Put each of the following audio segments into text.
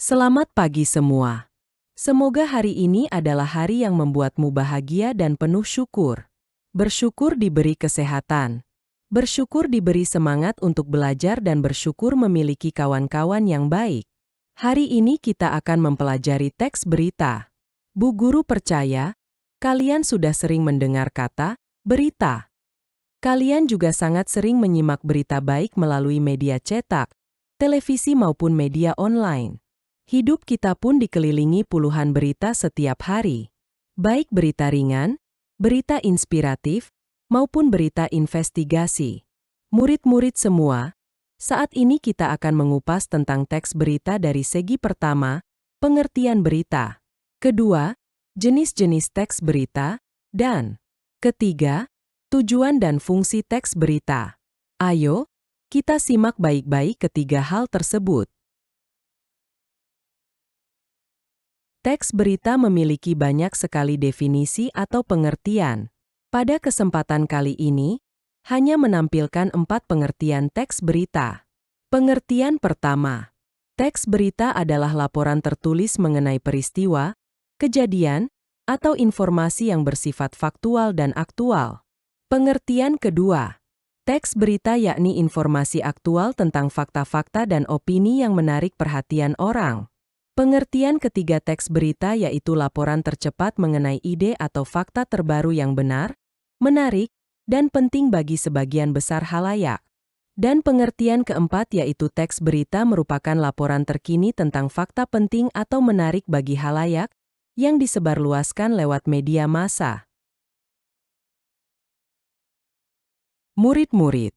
Selamat pagi semua. Semoga hari ini adalah hari yang membuatmu bahagia dan penuh syukur. Bersyukur diberi kesehatan. Bersyukur diberi semangat untuk belajar dan bersyukur memiliki kawan-kawan yang baik. Hari ini kita akan mempelajari teks berita. Bu Guru percaya, kalian sudah sering mendengar kata berita. Kalian juga sangat sering menyimak berita baik melalui media cetak, televisi maupun media online. Hidup kita pun dikelilingi puluhan berita setiap hari. Baik berita ringan, berita inspiratif, maupun berita investigasi. Murid-murid semua, saat ini kita akan mengupas tentang teks berita dari segi pertama, pengertian berita. Kedua, jenis-jenis teks berita. Dan ketiga, tujuan dan fungsi teks berita. Ayo, kita simak baik-baik ketiga hal tersebut. Teks berita memiliki banyak sekali definisi atau pengertian. Pada kesempatan kali ini, hanya menampilkan 4 pengertian teks berita. Pengertian pertama, teks berita adalah laporan tertulis mengenai peristiwa, kejadian, atau informasi yang bersifat faktual dan aktual. Pengertian kedua, teks berita yakni informasi aktual tentang fakta-fakta dan opini yang menarik perhatian orang. Pengertian ketiga teks berita yaitu laporan tercepat mengenai ide atau fakta terbaru yang benar, menarik, dan penting bagi sebagian besar halayak. Dan pengertian keempat yaitu teks berita merupakan laporan terkini tentang fakta penting atau menarik bagi halayak yang disebarluaskan lewat media massa. Murid-murid,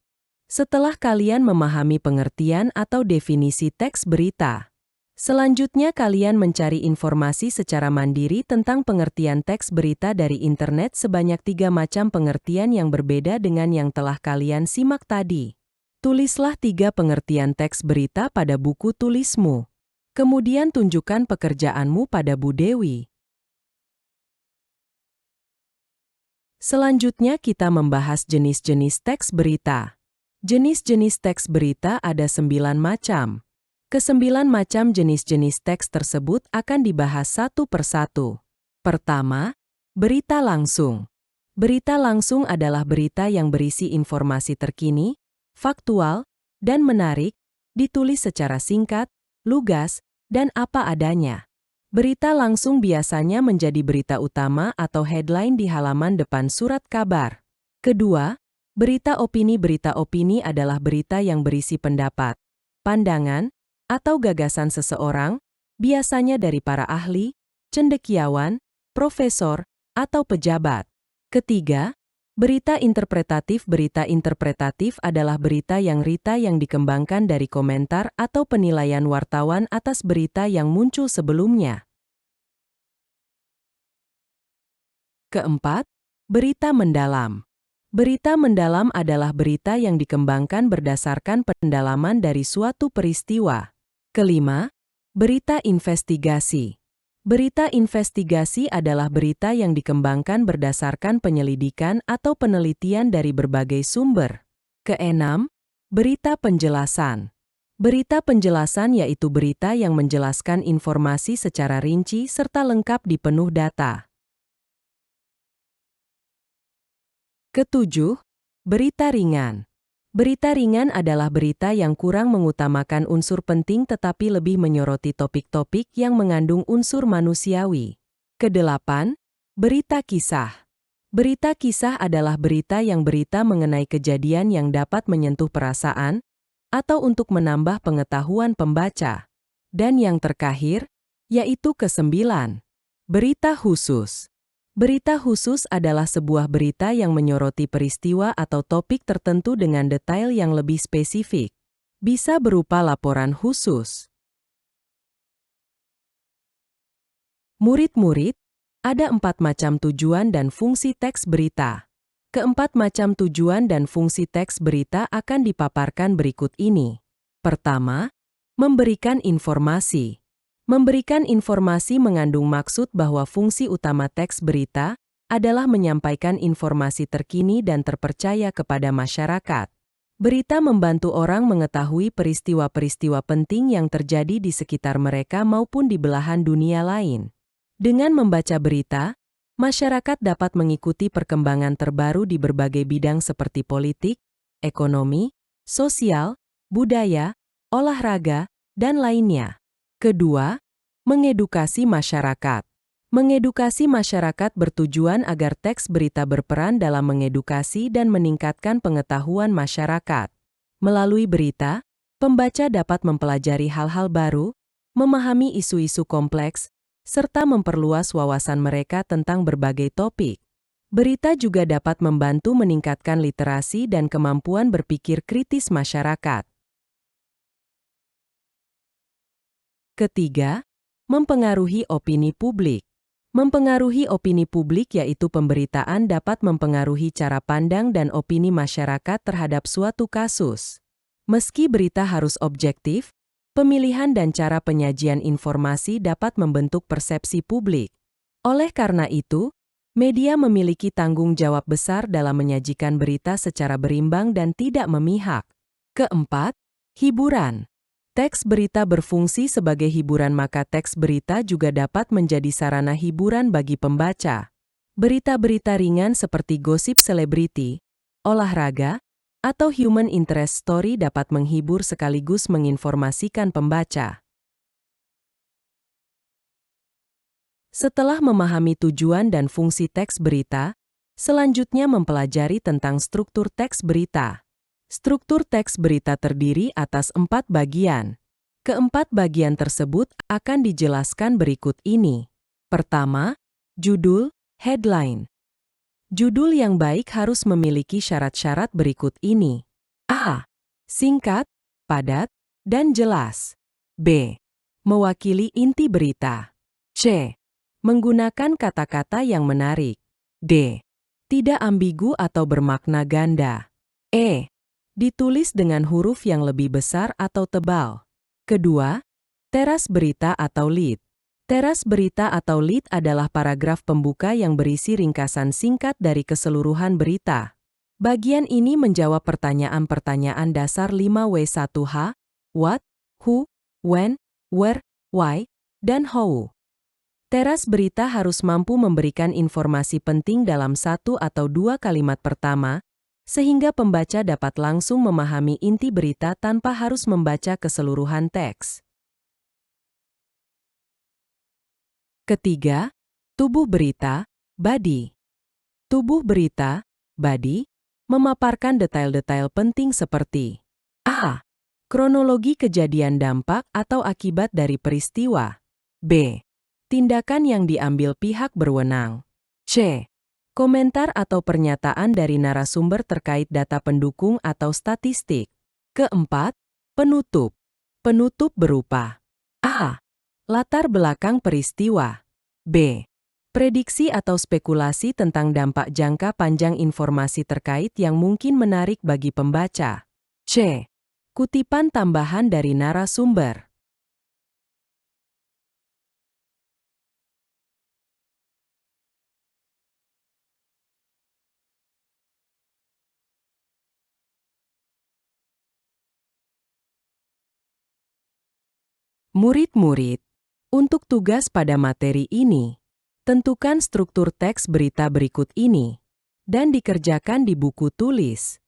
setelah kalian memahami pengertian atau definisi teks berita, selanjutnya kalian mencari informasi secara mandiri tentang pengertian teks berita dari internet sebanyak 3 macam pengertian yang berbeda dengan yang telah kalian simak tadi. Tulislah 3 pengertian teks berita pada buku tulismu. Kemudian tunjukkan pekerjaanmu pada Bu Dewi. Selanjutnya kita membahas jenis-jenis teks berita. Jenis-jenis teks berita ada 9 macam. Ke-9 macam jenis-jenis teks tersebut akan dibahas satu persatu. Pertama, berita langsung. Berita langsung adalah berita yang berisi informasi terkini, faktual, dan menarik, ditulis secara singkat, lugas, dan apa adanya. Berita langsung biasanya menjadi berita utama atau headline di halaman depan surat kabar. Kedua, berita opini. Berita opini adalah berita yang berisi pendapat, pandangan, atau gagasan seseorang, biasanya dari para ahli, cendekiawan, profesor, atau pejabat. Ketiga, berita interpretatif. Berita interpretatif adalah berita yang dikembangkan dari komentar atau penilaian wartawan atas berita yang muncul sebelumnya. Keempat, berita mendalam. Berita mendalam adalah berita yang dikembangkan berdasarkan pendalaman dari suatu peristiwa. Kelima, berita investigasi. Berita investigasi adalah berita yang dikembangkan berdasarkan penyelidikan atau penelitian dari berbagai sumber. Keenam, berita penjelasan. Berita penjelasan yaitu berita yang menjelaskan informasi secara rinci serta lengkap di penuh data. Ketujuh, berita ringan. Berita ringan adalah berita yang kurang mengutamakan unsur penting tetapi lebih menyoroti topik-topik yang mengandung unsur manusiawi. Kedelapan, berita kisah. Berita kisah adalah berita mengenai kejadian yang dapat menyentuh perasaan atau untuk menambah pengetahuan pembaca. Dan yang terakhir, yaitu ke-9, berita khusus. Berita khusus adalah sebuah berita yang menyoroti peristiwa atau topik tertentu dengan detail yang lebih spesifik. Bisa berupa laporan khusus. Murid-murid, ada 4 macam tujuan dan fungsi teks berita. Keempat macam tujuan dan fungsi teks berita akan dipaparkan berikut ini. Pertama, memberikan informasi. Memberikan informasi mengandung maksud bahwa fungsi utama teks berita adalah menyampaikan informasi terkini dan terpercaya kepada masyarakat. Berita membantu orang mengetahui peristiwa-peristiwa penting yang terjadi di sekitar mereka maupun di belahan dunia lain. Dengan membaca berita, masyarakat dapat mengikuti perkembangan terbaru di berbagai bidang seperti politik, ekonomi, sosial, budaya, olahraga, dan lainnya. Kedua, mengedukasi masyarakat. Mengedukasi masyarakat bertujuan agar teks berita berperan dalam mengedukasi dan meningkatkan pengetahuan masyarakat. Melalui berita, pembaca dapat mempelajari hal-hal baru, memahami isu-isu kompleks, serta memperluas wawasan mereka tentang berbagai topik. Berita juga dapat membantu meningkatkan literasi dan kemampuan berpikir kritis masyarakat. Ketiga, mempengaruhi opini publik. Mempengaruhi opini publik yaitu pemberitaan dapat mempengaruhi cara pandang dan opini masyarakat terhadap suatu kasus. Meski berita harus objektif, pemilihan dan cara penyajian informasi dapat membentuk persepsi publik. Oleh karena itu, media memiliki tanggung jawab besar dalam menyajikan berita secara berimbang dan tidak memihak. Keempat, hiburan. Teks berita berfungsi sebagai hiburan, maka teks berita juga dapat menjadi sarana hiburan bagi pembaca. Berita-berita ringan seperti gosip selebriti, olahraga, atau human interest story dapat menghibur sekaligus menginformasikan pembaca. Setelah memahami tujuan dan fungsi teks berita, selanjutnya mempelajari tentang struktur teks berita. Struktur teks berita terdiri atas 4 bagian. Keempat bagian tersebut akan dijelaskan berikut ini. Pertama, judul, headline. Judul yang baik harus memiliki syarat-syarat berikut ini. A. Singkat, padat, dan jelas. B. Mewakili inti berita. C. Menggunakan kata-kata yang menarik. D. Tidak ambigu atau bermakna ganda. E. Ditulis dengan huruf yang lebih besar atau tebal. Kedua, teras berita atau lead. Teras berita atau lead adalah paragraf pembuka yang berisi ringkasan singkat dari keseluruhan berita. Bagian ini menjawab pertanyaan-pertanyaan dasar 5W1H, what, who, when, where, why, dan how. Teras berita harus mampu memberikan informasi penting dalam 1 atau 2 kalimat pertama, sehingga pembaca dapat langsung memahami inti berita tanpa harus membaca keseluruhan teks. Ketiga, tubuh berita, body. Tubuh berita, body, memaparkan detail-detail penting seperti A. Kronologi kejadian, dampak atau akibat dari peristiwa. B. Tindakan yang diambil pihak berwenang. C. Komentar atau pernyataan dari narasumber terkait data pendukung atau statistik. Keempat, penutup. Penutup berupa A. Latar belakang peristiwa. B. Prediksi atau spekulasi tentang dampak jangka panjang informasi terkait yang mungkin menarik bagi pembaca. C. Kutipan tambahan dari narasumber. Murid-murid, untuk tugas pada materi ini, tentukan struktur teks berita berikut ini, dan dikerjakan di buku tulis.